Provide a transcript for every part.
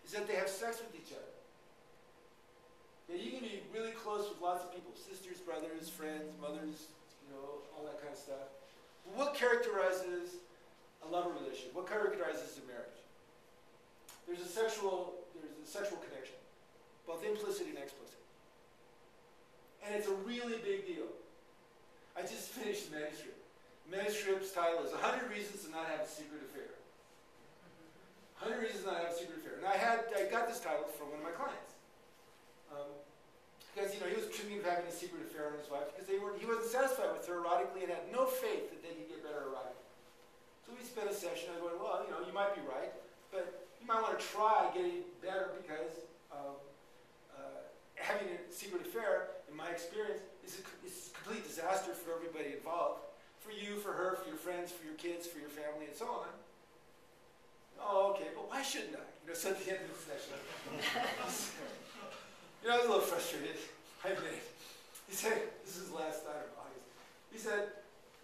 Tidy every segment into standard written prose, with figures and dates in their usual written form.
is that they have sex with each other. Yeah, you can be really close with lots of people, sisters, brothers, friends, mothers, all that kind of stuff. But what characterizes a lover relationship? What characterizes a marriage? There's a sexual connection, both implicit and explicit. And it's a really big deal. I just finished the manuscript. The manuscript's title is 100 Reasons to Not Have a Secret Affair. 100 Reasons to Not Have a Secret Affair. And I got this title from one of my clients. Because, he was accusing me of having a secret affair on his wife because he wasn't satisfied with her erotically and had no faith that they could get better erotically. So we spent a session. I went, well, you might be right, but you might want to try getting better because having a secret affair, in my experience, is a complete disaster for everybody involved. For you, for her, for your friends, for your kids, for your family, and so on. Oh, okay, but why shouldn't I? So at the end of the session, I was a little frustrated. I admit it. He said, this is last, I don't know, August. He said,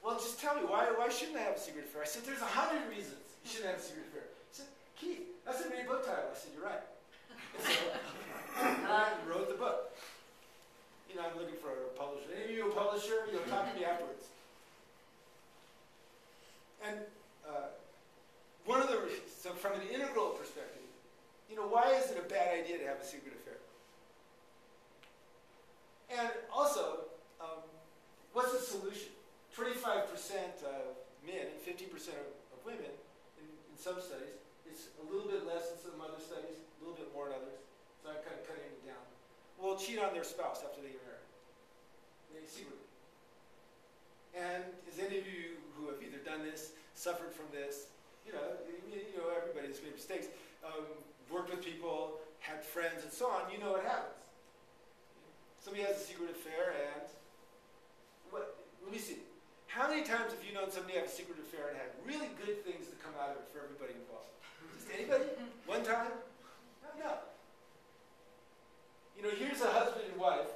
well, just tell me, why shouldn't I have a secret affair? I said, there's 100 reasons you shouldn't have a secret affair. He said, Keith, that's a great book title. I said, you're right. And so I wrote the book. I'm looking for a publisher. Any of you a publisher? Talk to me afterwards. And one of the reasons, so from an integral perspective, why is it a bad idea to have a secret affair? And also, what's the solution? 25% of men and 50% of women in some studies. It's a little bit less in some other studies, a little bit more in others. So I'm kind of cutting it down. Will cheat on their spouse after they get married. Secretly. And as any of you who have either done this, suffered from this, everybody's made mistakes, worked with people, had friends, and so on, you know what happens. Somebody has a secret affair, and let me see. How many times have you known somebody have a secret affair and had really good things to come out of it for everybody involved? Just anybody? One time? No. Here's a husband and wife.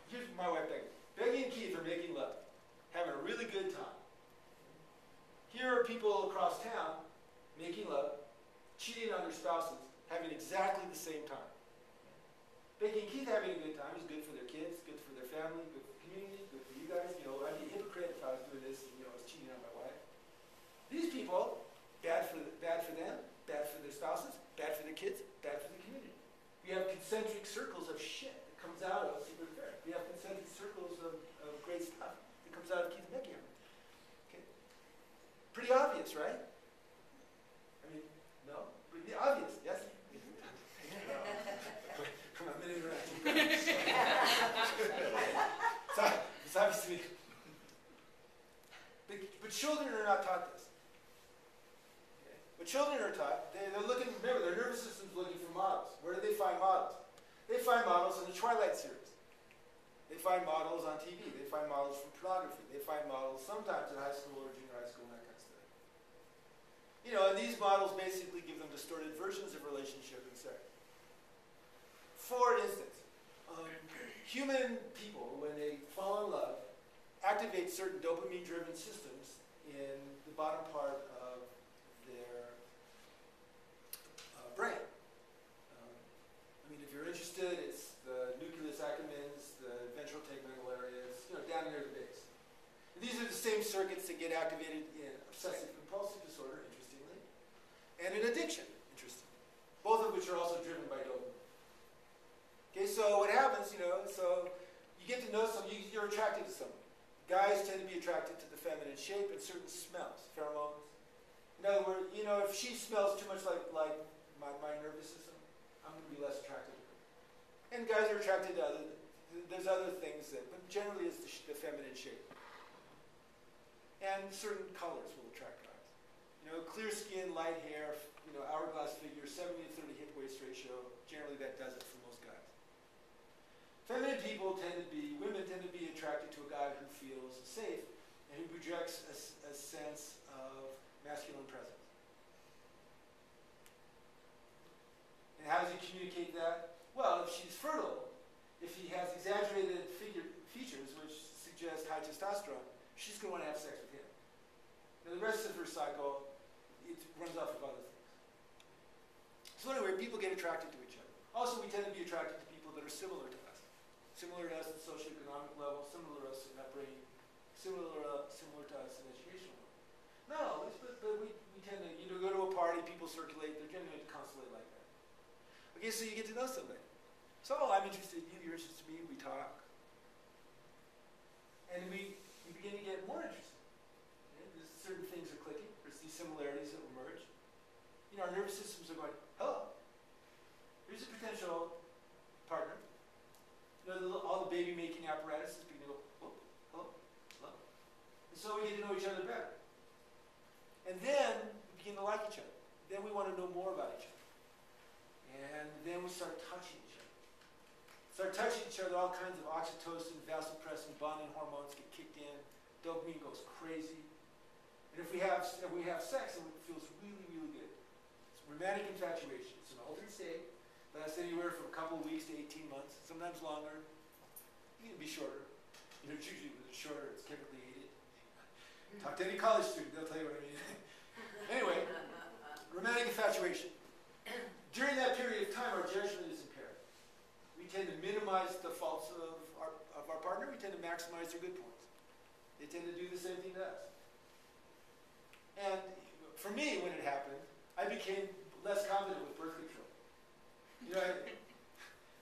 Here's my wife, Becky. Becky and Keith are making love, having a really good time. Here are people across town making love, cheating on their spouses, having exactly the same time. Becky and Keith having a good time is good for their kids, good for their family, good for the community, good for you guys. I'd be a hypocrite if I was doing this and I was cheating on my wife. These people, bad for them, bad for their spouses, bad for their kids, bad for the community. We have concentric circles of shit that comes out of a secret affair. We have concentric circles of great stuff that comes out of Keith and Becky. Okay. Pretty obvious, right? No? Pretty obvious, yes? Come on, a minute around. It's obviously. But children are not taught this. Okay. But children are taught, they're looking, remember, their nervous system's looking for models. Where do they find models? They find models in the Twilight series. They find models on TV. They find models from pornography. They find models sometimes in high school or junior high school and that kind of stuff. And these models basically give them distorted versions of relationship and sex. For instance, human people, when they fall in love, activate certain dopamine-driven systems in the bottom part of their brain. If you're interested, it's the nucleus accumbens, the ventral tegmental areas, down near the base. And these are the same circuits that get activated in obsessive-compulsive disorder, interestingly, and in addiction, interestingly, both of which are also driven by dopamine. Okay, so what happens, so you get to know someone, you're attracted to someone. Guys tend to be attracted to the feminine shape and certain smells, pheromones. In other words, if she smells too much like my nervous system, I'm going to be less attracted to her. And guys are attracted to there's other things but generally it's the feminine shape. And certain colors will attract guys. Clear skin, light hair, hourglass figure, 70-30 hip-waist ratio. Generally that does it for most guys. Feminine people women tend to be attracted to a guy who feels safe and who projects a sense of masculine presence. And how does he communicate that? Well, if she's fertile, if he has exaggerated features which suggest high testosterone, she's going to want to have sex with him. Now the rest of her cycle, it runs off of other things. So So anyway, people get attracted to each other. Also, we tend to be attracted to people that are similar to us. Similar to us at socioeconomic level, similar to us in upbringing, similar to us in educational level. No, but we tend to, go to a party, people circulate, they're generally constantly like that. Okay, so you get to know somebody. So I'm interested in you, you're interested in me, we talk. And we begin to get more interested. Okay? There's certain things are clicking, there's these similarities that emerge. Our nervous systems are going, hello, here's a potential partner. All the baby making apparatus is beginning to go, oh, hello, hello. And so we get to know each other better. And then we begin to like each other. Then we want to know more about each other. And then we start touching each other. Start touching each other, all kinds of oxytocin, vasopressin, bonding hormones get kicked in. Dopamine goes crazy. And if we have sex, it feels really, really good. It's romantic infatuation. It's an altered state. Lasts anywhere from a couple of weeks to 18 months, sometimes longer. It can be shorter. It's usually shorter, it's chemically aided. Talk to any college student, they'll tell you what I mean. Anyway, romantic infatuation. During that period of time, our judgment is impaired. We tend to minimize the faults of our partner. We tend to maximize their good points. They tend to do the same thing to us. And for me, when it happened, I became less confident with birth control.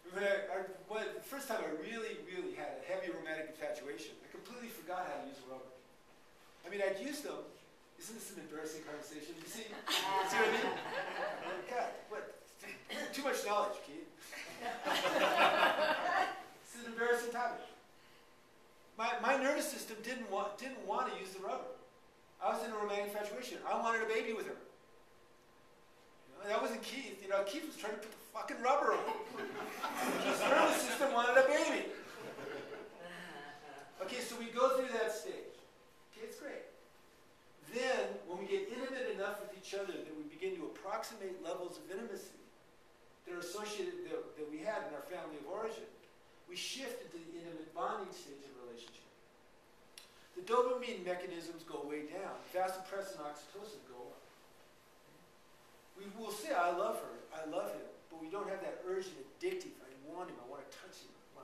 The first time I really, really had a heavy romantic infatuation, I completely forgot how to use a rubber. I mean, I'd use them. Isn't this an embarrassing conversation? You see what I mean? Oh, God, what? Too much knowledge, Keith. It's an embarrassing topic. My nervous system didn't want to use the rubber. I was in a romantic infatuation. I wanted a baby with her. That wasn't Keith. Keith was trying to put the fucking rubber on. His nervous system wanted a baby. Okay, so we go through that stage. Okay, it's great. Then, when we get intimate enough with each other that we begin to approximate levels of intimacy that are associated, that we had in our family of origin, we shift into the intimate bonding stage of a relationship. The dopamine mechanisms go way down. Vasopressin and oxytocin go up. We will say, I love her, I love him, but we don't have that urgent, addictive, I want him, I want to touch him, I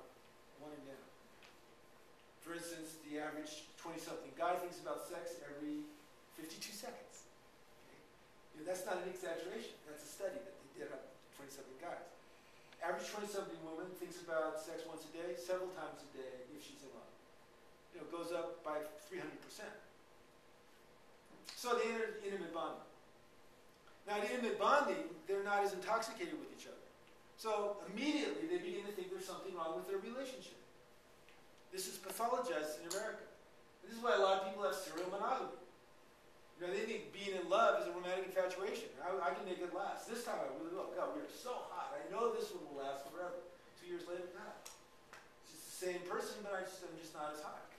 want him now. For instance, the average 20-something guy thinks about sex every 52 seconds. Okay? That's not an exaggeration. That's a study that they did on 20-something guys. Average 20-something woman thinks about sex once a day, several times a day if she's in love. Goes up by 300%. So the intimate bonding. Now, in intimate bonding, they're not as intoxicated with each other. So immediately they begin to think there's something wrong with their relationship. This is pathologized in America. This is why a lot of people have serial monogamy. They think being in love is a romantic infatuation. I can make it last. This time I really will. God, we are so hot. I know this one will last forever. 2 years later, not. It's just the same person, but I'm just not as hot.